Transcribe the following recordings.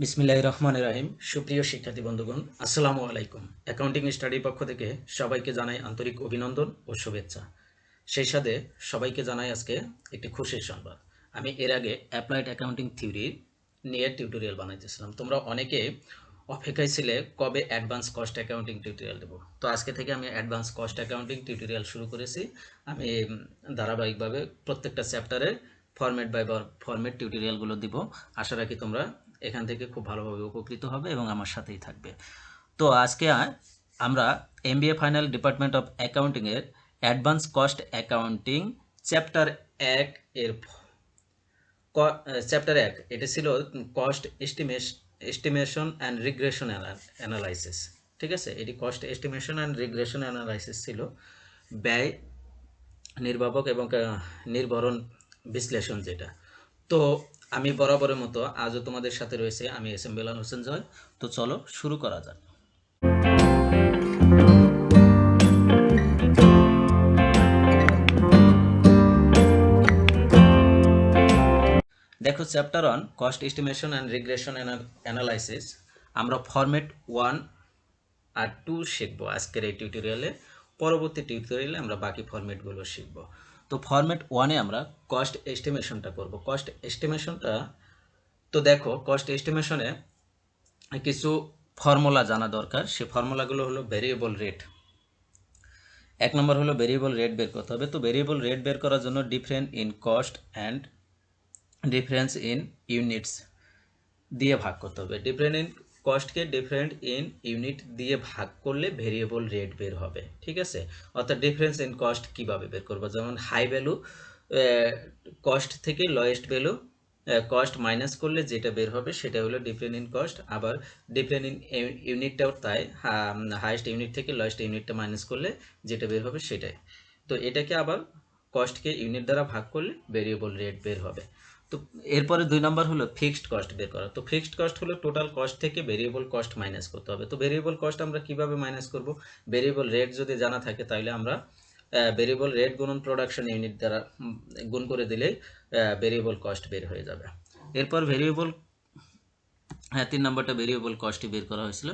বিসমিল্লাহির রহমানির রহিম। সুপ্রিয় শিক্ষার্থী বন্ধুগণ, আসসালামু আলাইকুম। অ্যাকাউন্টিং স্টাডির পক্ষ থেকে সবাইকে জানাই আন্তরিক অভিনন্দন ও শুভেচ্ছা। সেই সাথে সবাইকে জানাই আজকে একটি খুশির সংবাদ। আমি এর আগে অ্যাপ্লাইড অ্যাকাউন্টিং থিওরি নিয়ে টিউটোরিয়াল বানাইতেছিলাম। তোমরা অনেকে অপেক্ষায় ছিলে কবে অ্যাডভান্স কস্ট অ্যাকাউন্টিং টিউটোরিয়াল দেবো। তো আজকে থেকে আমি অ্যাডভান্স কস্ট অ্যাকাউন্টিং টিউটোরিয়াল শুরু করেছি। আমি ধারাবাহিকভাবে প্রত্যেকটা চ্যাপ্টারে ফরম্যাট বাই ফরম্যাট টিউটোরিয়ালগুলো দিব। আশা রাখি তোমরা এখান থেকে খুব ভালোভাবে উপকৃত হবে এবং আমার সাথেই থাকবে। তো আজকে আমরা এমবিএ ফাইনাল ডিপার্টমেন্ট অফ অ্যাকাউন্টিংয়ের অ্যাডভান্স কস্ট অ্যাকাউন্টিং চ্যাপ্টার 1 এর চ্যাপ্টার 1 এটা ছিল cost estimation and regression analysis. ঠিক আছে, এটি cost estimation and regression analysis ছিল, ব্যয় নির্বাপক এবং নির্ভরণ বিশ্লেষণ যেটা। তো আমি বরাবরের মতো আজও তোমাদের সাথে রয়েছে আমি এস এম বেলাল হোসেন জয়। তো চলো শুরু করা যাক। দেখো, chapter 1 cost estimation and regression analysis. আমরা ফরম্যাট 1 আর 2 শিখবো আজকের এই টিউটোরিয়ালে। পরবর্তী টিউটোরিয়ালে আমরা বাকি ফরম্যাটগুলো শিখব। তো ফরম্যাট 1-এ আমরা কস্ট এস্টিমেশনটা করব। কস্ট এস্টিমেশনটা, তো দেখো, কস্ট এস্টিমেশনে কিছু ফর্মুলা জানা দরকার। সে ফর্মুলাগুলো হলো ভেরিয়েবল রেট। এক নম্বর হলো ভেরিয়েবল রেট বের করতে হবে। তো ভেরিয়েবল রেট বের করার জন্য difference in cost and difference in units দিয়ে ভাগ করতে হবে। ডিফারেন্ট ইন কস্টকে ডিফারেন্ট ইন ইউনিট দিয়ে ভাগ করলে ভেরিয়েবল রেট বের হবে। ঠিক আছে, অর্থাৎ ডিফারেন্স ইন কস্ট কীভাবে বের করবো, যেমন হাই ভ্যালু কস্ট থেকে লোয়েস্ট ভ্যালু কস্ট মাইনাস করলে যেটা বের হবে সেটা হলো ডিফারেন্ট ইন কস্ট। আবার ডিফারেন্ট ইন ইউনিটটাও তাই, হাইয়েস্ট ইউনিট থেকে লোয়েস্ট ইউনিটটা মাইনাস করলে যেটা বের হবে সেটাই। তো এটাকে আবার কস্টকে ইউনিট দ্বারা ভাগ করলে ভেরিয়েবল রেট বের হবে। তো এরপরে 2 নম্বর হলো ফিক্সড কস্ট বের করা। তো ফিক্সড কস্ট হলো টোটাল কস্ট থেকে ভেরিয়েবল কস্ট মাইনাস করতে হবে। তো ভেরিয়েবল কস্ট আমরা কিভাবে মাইনাস করব? ভেরিয়েবল রেট যদি জানা থাকে তাহলে আমরা ভেরিয়েবল রেট গুণন প্রোডাকশন ইউনিট দ্বারা গুণ করে দিলেই ভেরিয়েবল কস্ট বের হয়ে যাবে। এরপর ভেরিয়েবল, 3 নম্বরটা ভেরিয়েবল কস্টই বের করা হয়েছিল।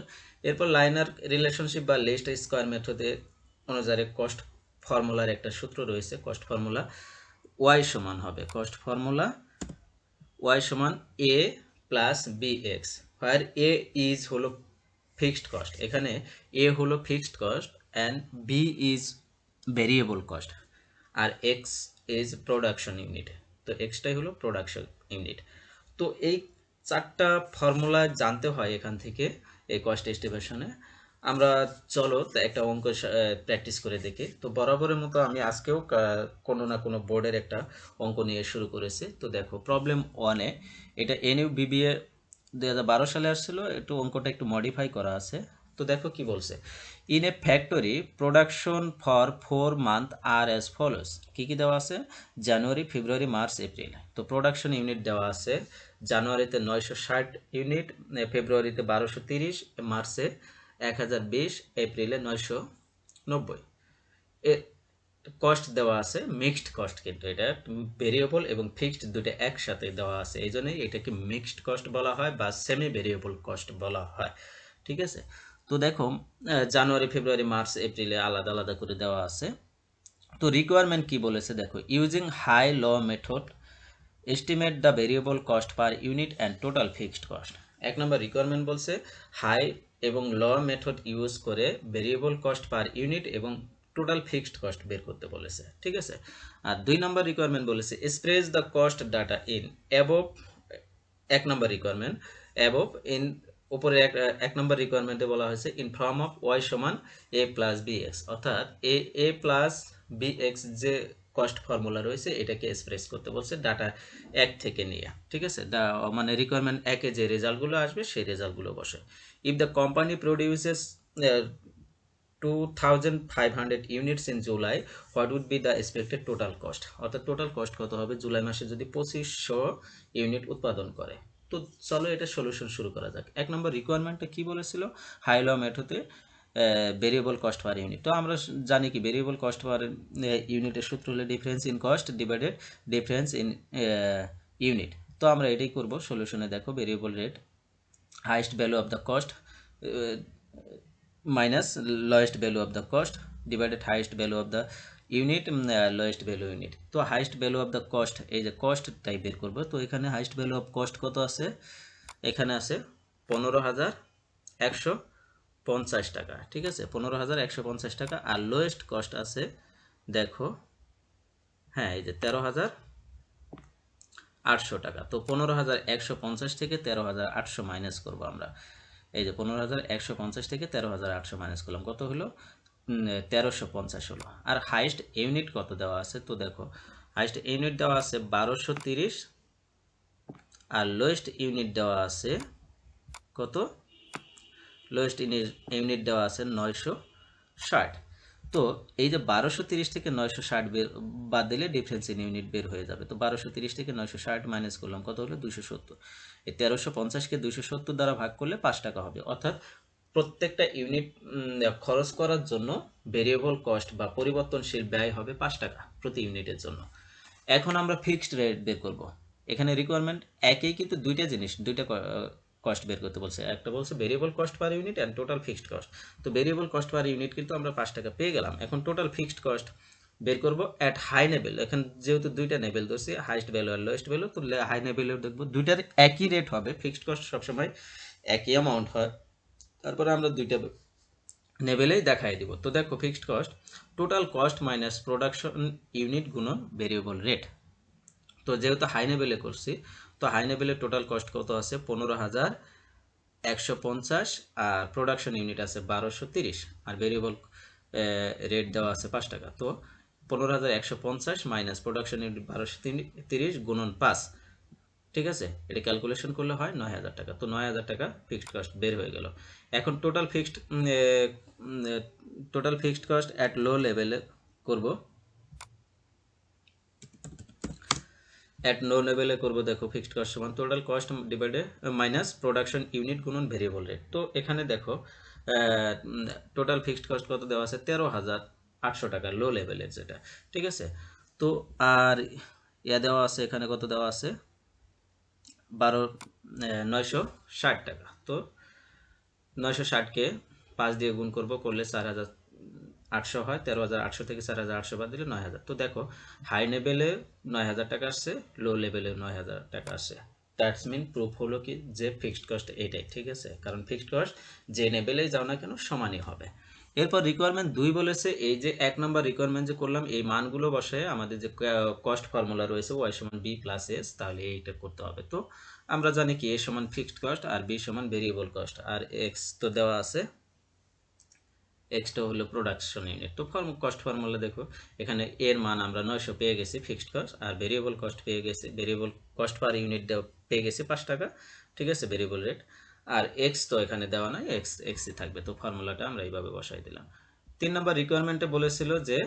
এরপর লাইনার রিলেশনশিপ বা লিস্ট স্কোয়ার মেথডে অনুসারে কস্ট ফর্মুলার একটা সূত্র রয়েছে। কস্ট ফর্মুলা ওয়াই সমান হবে, কস্ট ফর্মুলা ওয়াই সমান A plus B X, where A is হলো ফিক্সড কস্ট। এখানে এ হলো fixed cost and B is variable cost আর এক্স ইজ প্রোডাকশন ইউনিট। তো এক্সটাই হলো প্রোডাকশন ইউনিট। তো এই 4টা ফর্মুলা জানতে হয় এখান থেকে এই কস্ট এস্টিমেশনে। আমরা চলো একটা অঙ্ক প্র্যাকটিস করে দেখি। তো বরাবরের মতো আমি আজকেও কোনো না কোনো বোর্ডের একটা অঙ্ক নিয়ে শুরু করেছি। তো দেখো, প্রবলেম 1-এ, এটা এনইউ বিবিএ 2012 সালে আসছিল, একটু অঙ্কটা একটু মডিফাই করা আছে। তো দেখো কি বলছে, in a factory production for 4 month are as follows. কী কী দেওয়া আছে? জানুয়ারি, ফেব্রুয়ারি, মার্চ, এপ্রিল। তো প্রোডাকশন ইউনিট দেওয়া আছে জানুয়ারিতে 960 ইউনিট, ফেব্রুয়ারিতে 1230, মার্চে 1020, এপ্রিলে 990। এর কস্ট দেওয়া আছে মিক্সড কস্ট, কিন্তু এটা ভেরিয়েবল এবং ফিক্সড দুটো একসাথে দেওয়া আছে, এই জন্যই এটাকে মিক্সড কস্ট বলা হয় বা সেমি ভেরিয়েবল কস্ট বলা হয়। ঠিক আছে, তো দেখো, জানুয়ারি, ফেব্রুয়ারি, মার্চ, এপ্রিলে আলাদা আলাদা করে দেওয়া আছে। তো রিকোয়ারমেন্ট কি বলেছে দেখো, using high low method estimate the variable cost per unit and total fixed cost. 1 নম্বর রিকোয়ারমেন্ট বলছে হাই এবং ল মেথড ইউজ করে ভেরিয়েবল কস্ট পার ইউনিট এবং টোটাল ফিক্সড কস্ট বের করতে বলেছে। ঠিক আছে, আর 2 নম্বর রিকোয়ারমেন্ট বলেছে express the cost data in above. 1 নম্বর রিকোয়ারমেন্ট অ্যাবভ ইন, উপরে এক নম্বর রিকোয়ারমেন্টে বলা হয়েছে ইন ফর্ম অফ ওয়াই সমান এ প্লাস বি এক্স, অর্থাৎ এ প্লাস বি এক্স যে কস্ট ফর্মুলা রয়েছে এটাকে এক্সপ্রেস করতে বলছে ডাটা 1 থেকে নিয়ে। ঠিক আছে, মানে রিকোয়ারমেন্ট 1-এ যে রেজাল্টগুলো আসবে সেই রেজাল্টগুলো বসে। If the company produces 2500 units in July, what would be the expected total cost, অর্থাৎ টোটাল কস্ট কত হবে জুলাই মাসে যদি 2500 ইউনিট উৎপাদন করে। তো চলো এটা সলিউশন শুরু করা যাক। 1 নম্বর রিকোয়ারমেন্টটা কি বলেছিল, হাই ল মেথডে ভেরিয়েবল কস্ট পার ইউনিট। তো আমরা জানি কি ভেরিয়েবল কস্ট পার ইউনিটের সূত্র হলো difference in cost divided difference in unit. তো আমরা এটাই করব সলিউশনে। দেখো, variable rate highest value of the cost minus lowest value of the cost divided highest value of the unit lowest value unit। তো highest value of the cost এই যে cost টাই বের করব। তো এখানে highest value of cost কত আছে, এখানে আছে 15,150 টাকা, ঠিক আছে 15,150 টাকা। আর লোয়েস্ট কস্ট আছে দেখো, হ্যাঁ এই যে 13,800 টাকা। তো 15,150 থেকে 13,800 মাইনাস করব আমরা। এই যে 15,150 থেকে 13,800 মাইনাস করলাম, কত হলো 1350 হলো। আর হাইস্ট ইউনিট কত দেওয়া আছে, তো দেখো হাইস্ট ইউনিট দেওয়া আছে 1230 আর লোয়েস্ট ইউনিট দেওয়া আছে কত, লোয়েস্ট ইউনিট দেওয়া আছে 960। তো এই যে 1230 থেকে 960 বাদ দিলে ডিফারেন্স ইন ইউনিট বের হয়ে যাবে। তো 1230 থেকে 960 মাইনাস করলাম, কত হলো 270। এই 1350কে 270 দ্বারা ভাগ করলে 5 টাকা হবে। অর্থাৎ প্রত্যেকটা ইউনিট খরচ করার জন্য ভেরিয়েবল কস্ট বা পরিবর্তনশীল ব্যয় হবে 5 টাকা প্রতি ইউনিটের জন্য। এখন আমরা ফিক্সড রেট বের করব। এখানে রিকোয়ারমেন্ট একই, কিন্তু দুইটা জিনিস, দুইটা কস্ট বের করতে বলছে। একটা বলছে variable cost per unit and total fixed cost. তো ভেরিয়েবল কস্ট পার ইউনিট কিন্তু আমরা 5 টাকা পেয়ে গেলাম। এখন টোটাল ফিক্সড কস্ট বের করব অ্যাট হাই লেভেল। এখন যেহেতু দুইটা লেভেল ধরছি, হাইস্ট ভ্যালু আর লোয়েস্ট ভ্যালু, তো হাই লেভেলেও দেখবো দুইটার একই রেট হবে। ফিক্সড কস্ট সবসময় একই অ্যামাউন্ট হয়। তারপরে আমরা দুইটা লেভেলেই দেখাই দিব। তো দেখো fixed cost total cost minus production unit গুণন ভেরিয়েবল রেট। তো যেহেতু হাই লেভেলে করছি, তো হাই লেভেলের টোটাল কস্ট কত আছে 15,150 আর প্রোডাকশন ইউনিট আছে 1230 আর ভেরিয়েবল রেট দেওয়া আছে 5 টাকা। তো 15,150 মাইনাস প্রোডাকশন ইউনিট 1230 গুণন 5, ঠিক আছে, এটা ক্যালকুলেশন করলে হয় 9,000 টাকা। তো 9,000 টাকা ফিক্সড কস্ট বের হয়ে গেল। এখন টোটাল ফিক্সড কস্ট অ্যাট লো লেভেলে করব, অ্যাট নো লেভেলে করব। দেখো ফিক্সড কস্ট সমান total cost divided minus production unit গুণন ভেরিয়েবল রেট। তো এখানে দেখো টোটাল ফিক্সড কস্ট কত দেওয়া আছে 13,800 টাকা লো লেভেলের যেটা, ঠিক আছে। তো আর দেওয়া আছে এখানে কত দেওয়া আছে 960 টাকা। তো 960কে 5 দিয়ে গুণ করব, করলে 4,800 হয়। 13,800 থেকে 4,800 বাদ দিলে 9,000। তো দেখো হাই লেভেলে 9,000 টাকা আসছে, লো লেভেলে 9,000 টাকা আসছে। দ্যাটস মিন প্রুফ হলো কি যে ফিক্সড কস্ট এটাই, ঠিক আছে, কারণ ফিক্সড কস্ট যে লেভেলেই যাও না কেন সমানই হবে। এরপর রিকোয়ারমেন্ট 2 বলেছে, এই যে 1 নম্বর রিকোয়ারমেন্ট যে করলাম, এই মানগুলো বসায় আমাদের যে কস্ট ফর্মুলা রয়েছে y সমান b প্লাস s, তাহলে এইটা করতে হবে। তো আমরা জানি কি a সমান ফিক্সড কস্ট আর b সমান ভেরিয়েবল কস্ট, আর x তো দেওয়া আছে, এক্সটা হলো প্রোডাকশন ইউনিট। তো কস্ট ফর্মুলা দেখো, এখানে এর মান আমরা 900 পেয়ে গেছি ফিক্সড কস্ট, আর ভেরিয়েবল কস্ট পেয়ে গেছি, ভেরিয়েবল কস্ট পার ইউনিট পেয়ে গেছি 5 টাকা, ঠিক আছে, ভেরিয়েবল রেট। আর এক্স তো এখানে দেওয়া নাই, এক্সই থাকবে। তো ফর্মুলাটা আমরা এইভাবে বসাই দিলাম। 3 নম্বর রিকোয়ারমেন্টে বলেছিল যে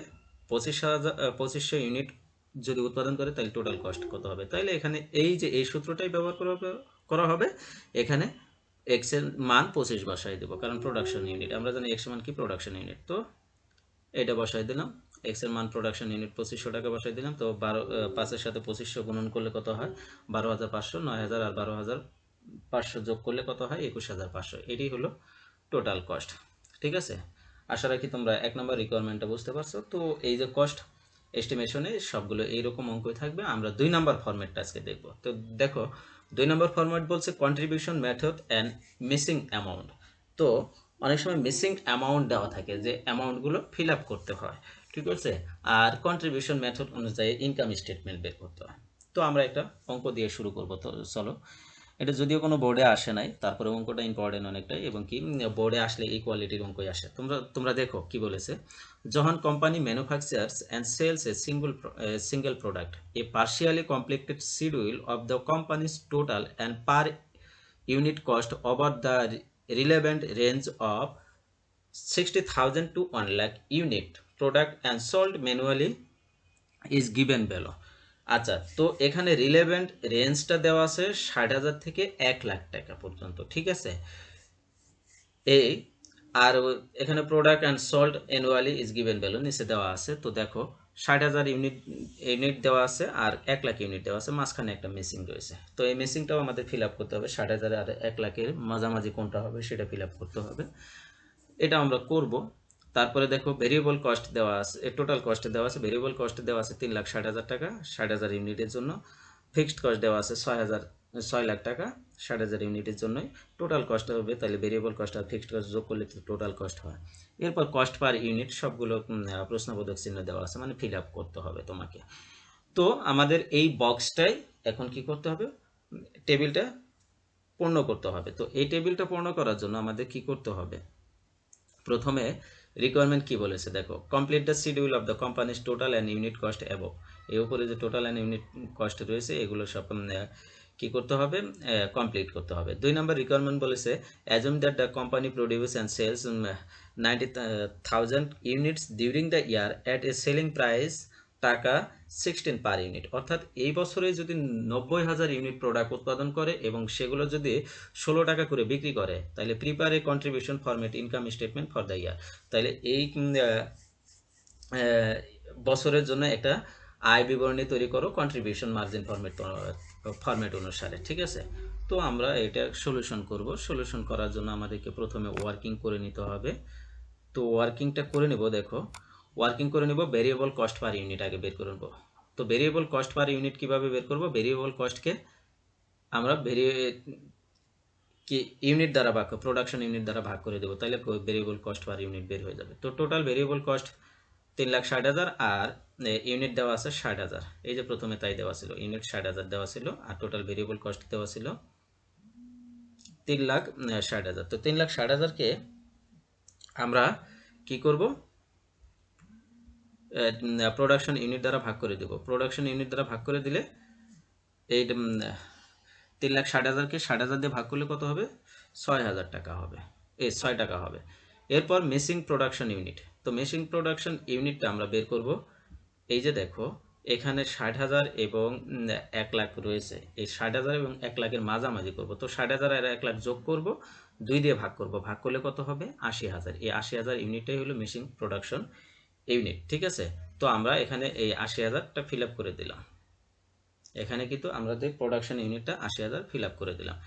2500 ইউনিট যদি উৎপাদন করে তাহলে টোটাল কস্ট কত হবে। তাহলে এখানে এই যে এই সূত্রটাই ব্যবহার করা হবে। এখানে এক্স এর মান 25 বসাই দেবো, কারণ প্রোডাকশন ইউনিট আমরা জানি এক্স মান কি প্রোডাকশন ইউনিট। তো এটা বসাই দিলাম, এক্স এর মান প্রোডাকশন ইউনিট 2500 টাকা বসাই দিলাম। তো 5 এর সাথে 2500 গুণন করলে কত হয় 12,500, 9,000 আর 12,500 যোগ করলে কত হয় 21,500। এটি হলো টোটাল কস্ট, ঠিক আছে। আশা রাখি তোমরা 1 নম্বর রিকোয়ারমেন্টটা বুঝতে পারছো। তো এই যে কস্ট এস্টিমেশনে সবগুলো এইরকম অঙ্কই থাকবে। আমরা 2 নম্বর ফরম্যাটটা আজকে দেখব। তো দেখো 2 নম্বর ফরম্যাট বলছে contribution method and missing amount. তো অনেক সময় মিসিং অ্যামাউন্ট দেওয়া থাকে, যে অ্যামাউন্টগুলো ফিল আপ করতে হয়, ঠিক আছে, আর কন্ট্রিবিউশন মেথড অনুযায়ী ইনকাম স্টেটমেন্ট বের করতে হয়। তো আমরা একটা অঙ্ক দিয়ে শুরু করব। তো চলো, এটা যদিও কোনো বোর্ডে আসে নাই, তারপরে অঙ্কটা ইম্পর্টেন্ট অনেকটাই, এবং কি বোর্ডে আসলে এই কোয়ালিটির অঙ্কই আসে। তোমরা দেখো কি বলেছে, যখন company manufactures and sells a single product, a partially completed schedule of the company's total and per unit cost over the relevant range of 60,000 to 1 lakh unit product and sold manually is given below। আচ্ছা, তো এখানে relevant রেঞ্জটা দেওয়া আছে 60,000 থেকে 1 লাখ টাকা পর্যন্ত, ঠিক আছে। এই আর এখানে product and salt annually is given value নিচে দেওয়া আছে। তো দেখো 60,000 ইউনিট দেওয়া আছে আর 1 লাখ ইউনিট দেওয়া আছে, মাঝখানে একটা মিসিং রয়েছে। তো এই মিসিংটাও আমাদের ফিল আপ করতে হবে, 60,000 আর 1 লাখের মাঝামাঝি কোনটা হবে সেটা ফিল আপ করতে হবে, এটা আমরা করব। তারপরে দেখো ভেরিয়েবল কস্ট দেওয়া আছে, টোটাল কস্ট দেওয়া আছে, ভেরিয়েবল কস্ট দেওয়া আছে 3,60,000 টাকা 60,000 ইউনিটের জন্য, ফিক্সড কস্ট দেওয়া আছে 6 লাখ টাকা 60,000 ইউনিটের জন্যই। টোটাল কস্ট হবে, তাহলে ভেরিয়েবল কস্ট আর ফিক্সড কস্ট যোগ করলে টোটাল কস্ট হয়। এরপর কস্ট পার ইউনিট সবগুলো প্রশ্নবোধক চিহ্ন দেওয়া আছে, মানে ফিল আপ করতে হবে তোমাকে। তো আমাদের এই বক্সটাই এখন কি করতে হবে, টেবিলটা পূর্ণ করতে হবে। তো এই টেবিলটা পূর্ণ করার জন্য আমাদের কি করতে হবে, প্রথমে রিকোয়ারমেন্ট কি বলেছে দেখো, complete the schedule of the company's total and unit cost above. এর উপরে যে টোটাল অ্যান্ড ইউনিট কস্ট রয়েছে এগুলো সব কি করতে হবে, কমপ্লিট করতে হবে। 2 নম্বর রিকোয়ারমেন্ট বলেছে assume that the company produce and sells 90,000 units during the year at a selling price টাকা 16 পার ইউনিট। অর্থাৎ এই বছরে যদি 90,000 ইউনিট প্রোডাক্ট উৎপাদন করে এবং সেগুলো যদি 16 টাকা করে বিক্রি করে, তাহলে prepare a contribution format income statement for the year. তাহলে এই বছরের জন্য একটা আয় বিবরণী তৈরি করো কন্ট্রিবিউশন মার্জিন ফরম্যাট অনুসারে, ঠিক আছে। তো আমরা এটা সলিউশন করব। সলিউশন করার জন্য আমাদেরকে প্রথমে ওয়ার্কিং করে নিতে হবে। তো ওয়ার্কিংটা করে নেব, দেখো ওয়ার্কিং করে নেব ভেরিয়েবল কস্ট পার ইউনিট আগে বের করে নেব। তো ভেরিয়েবল কস্ট পার ইউনিট কিভাবে বের করব, ভেরিয়েবল কস্টকে আমরা ইউনিট দ্বারা ভাগ, প্রোডাকশন ইউনিট দ্বারা ভাগ করে দেবো, তাহলে ভেরিয়েবল কস্ট পার ইউনিট বের হয়ে যাবে। তো টোটাল ভেরিয়েবল কস্ট 3,60,000 আর ইউনিট দেওয়া আছে 60,000। এই যে প্রথমে তাই দেওয়া ছিল, ইউনিট 60,000 দেওয়া ছিল আর টোটাল ভেরিয়েবল কস্ট দেওয়া ছিল 3,60,000। তো 3,60,000কে আমরা কি করব, প্রোডাকশন ইউনিট দ্বারা ভাগ করে দেব। প্রোডাকশন ইউনিট দ্বারা ভাগ করে দিলে এই 3,60,000কে 60,000 দিয়ে ভাগ করলে কত হবে, 6,000 টাকা হবে, 6 টাকা হবে। এরপর মেসিং প্রোডাকশন ইউনিট। তো মেসিং প্রোডাকশন ইউনিটটা আমরা বের করব। এই যে দেখো এখানে 60,000 এবং 1 লাখ রয়েছে, এই 60,000 এবং 1 লাখের মাঝামাঝি করব। তো 60,000 আর 1 লাখ যোগ করব, 2 দিয়ে ভাগ করব, ভাগ করলে কত হবে 80,000। এই 80,000 ইউনিটটাই হলো মেশিন প্রোডাকশন ইউনিট, ঠিক আছে। তো আমরা এখানে এই 80,000টা ফিল আপ করে দিলাম, এখানে কিন্তু আমাদের প্রোডাকশন ইউনিটটা 80,000 ফিল আপ করে দিলাম।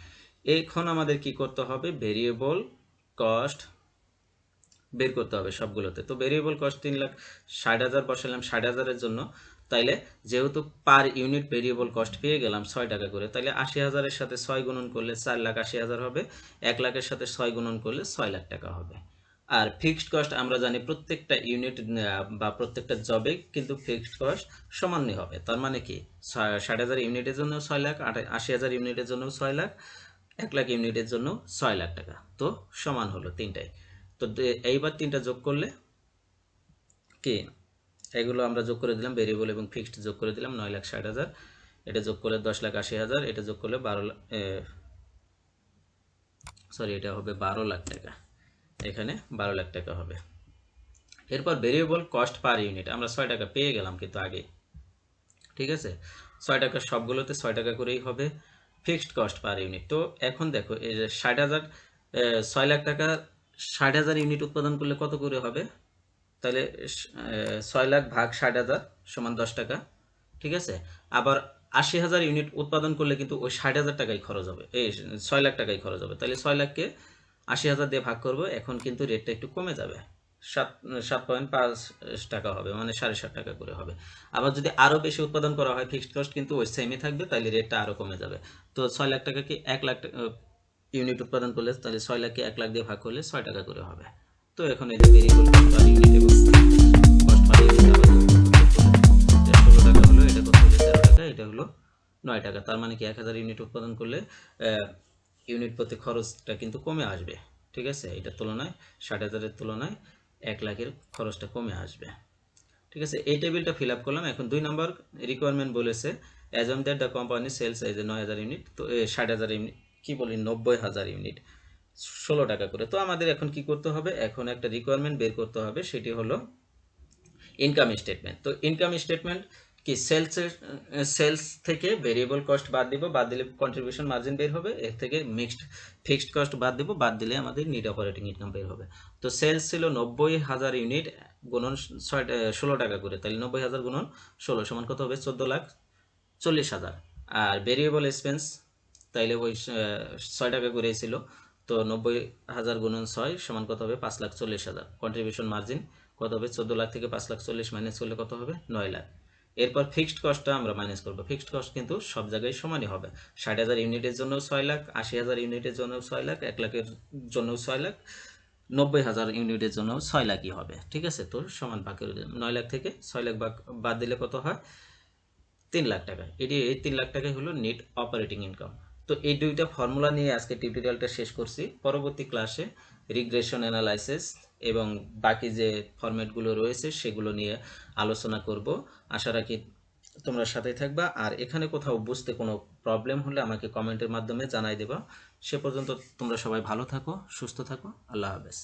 এখন আমাদের কি করতে হবে, ভেরিয়েবল কস্ট বের করতে হবে সবগুলোতে। তো ভেরিয়েবল কস্ট 3,60,000 বসালাম 60,000-এর জন্য, তাইলে যেহেতু পার ইউনিট ভেরিয়েবল কস্ট পেয়ে গেলাম 6 টাকা করে, তাইলে 80,000-এর সাথে 6 গুণন করলে 4,80,000 হবে, 1 লাখের সাথে 6 গুণন করলে 6 লাখ টাকা হবে। আর ফিক্সড কস্ট আমরা জানি প্রত্যেকটা ইউনিট বা প্রত্যেকটা জবে কিন্তু ফিক্সড কস্ট সমানই হবে। তার মানে কি 60,000 ইউনিটের জন্য 6 লাখ, 80,000 ইউনিটের জন্য 6 লাখ, 1 লাখ ইউনিটের জন্য 6 লাখ টাকা। তো সমান হলো তিনটাই। তো এইবার তিনটা যোগ করলে কি, এগুলো আমরা যোগ করে দিলাম, ভেরিয়েবল এবং ফিক্সড যোগ করে দিলাম 9,60,000, এটা যোগ করলে 10,80,000, এটা যোগ করলে এটা হবে 12 লাখ টাকা, এখানে 12 লাখ টাকা হবে। এরপর ভেরিয়েবল কস্ট পার ইউনিট আমরা 6 টাকা পেয়ে গেলাম কিন্তু আগে, ঠিক আছে। 6 টাকা সবগুলোতে 6 টাকা করেই হবে ফিক্সড কস্ট পার ইউনিট। তো এখন দেখো এই যে 60,000, 6 লাখ টাকা 60,000 ইউনিট উৎপাদন করলে কত করে হবে, তাহলে 6 লাখ ভাগ 60,000 সমান 10 টাকা, ঠিক আছে। আবার 80,000 ইউনিট উৎপাদন করলে কিন্তু ওই 60,000 টাকাই খরচ হবে, এই 6 লাখ টাকাই খরচ হবে। তাহলে 6 লাখকে 80,000 দিয়ে ভাগ করবো, এখন কিন্তু রেটটা একটু কমে যাবে, 7.5 টাকা হবে, মানে 7.5 টাকা করে হবে। আবার যদি আরও বেশি উৎপাদন করা হয় ফিক্সড কস্ট কিন্তু ওই সেমই থাকবে, তাহলে রেটটা আরও কমে যাবে। তো 6 লাখ টাকাকে 1 লাখ ইউনিট উৎপাদন করলে, তাহলে 6 লাখকে 1 লাখ দিয়ে ভাগ করলে 6 টাকা করে হবে। তো এখন এই যে ভেরিয়েবল পার ইউনিট এবং কস্ট পার ইউনিট 16 টাকা হলো, এটা কত হলো 13 টাকা, এটা হলো 9 টাকা। তার মানে কি 1000 ইউনিট উৎপাদন করলে ইউনিট প্রতি খরচটা কিন্তু কমে আসবে, ঠিক আছে। এটার তুলনায় 60,000-এর তুলনায় 1 লাখের খরচটা কমে আসবে, ঠিক আছে। এই টেবিলটা ফিল আপ করলাম। এখন 2 নম্বর রিকোয়ারমেন্ট বলেছে assume that the company sells এই যে 9,000 ইউনিট, তো 60,000 ইউনিট কি বলি 90,000 ইউনিট 16 টাকা করে। তো আমাদের এখন কি করতে হবে, এখন একটা রিকোয়ারমেন্ট বের করতে হবে, সেটি হলো ইনকাম স্টেটমেন্ট। তো ইনকাম স্টেটমেন্ট কি সেলস থেকে ভেরিয়েবল কস্ট বাদ দিব, বাদ দিলে কন্ট্রিবিউশন মার্জিন বের হবে, এর থেকে ফিক্সড কস্ট বাদ দিব, বাদ দিলে আমাদের নেট অপারেটিং ইনকাম বের হবে। তো সেলস ছিল 90,000 ইউনিট গুণন 16 টাকা করে, তাহলে 90,000 গুণন 16 সমান কত হবে? 14,40,000। আর ভেরিয়েবল এক্সপেন্স তাইলে ওই 6 টাকা করে ছিল, তো 90,000 গুণন 6 সমান কত হবে? 5,40,000। কন্ট্রিবিউশন মার্জিন কত হবে? 14 লাখ থেকে 5,40,000 মাইনাস করলে কত হবে? 9 লাখ। এরপর ফিক্সড কস্টটা আমরা মাইনাস করবো। ফিক্সড কস্ট কিন্তু সব জায়গায় সমানই হবে। 60,000 ইউনিটের জন্য 6 লাখ, 80,000 ইউনিটের জন্য 6 লাখ, 1 লাখের জন্য 6 লাখ, 90,000 ইউনিটের জন্য 6 লাখই হবে। ঠিক আছে, তো সমান ভাগ করে দিলাম। 9 লাখ থেকে 6 লাখ বাদ দিলে কত হয়? 3 লাখ টাকা। এই 3 লাখ টাকাই হলো নেট অপারেটিং ইনকাম। তো এই দুইটা ফর্মুলা নিয়ে আজকে টিউটোরিয়ালটা শেষ করছি। পরবর্তী ক্লাসে রিগ্রেশন অ্যানালাইসিস এবং বাকি যে ফরম্যাটগুলো রয়েছে সেগুলো নিয়ে আলোচনা করব। আশা রাখি তোমরা সাথে থাকবা। আর এখানে কোথাও বুঝতে কোনো প্রবলেম হলে আমাকে কমেন্টের মাধ্যমে জানাই দেবা। সে পর্যন্ত তোমরা সবাই ভালো থাকো, সুস্থ থাকো। আল্লাহ হাফেজ।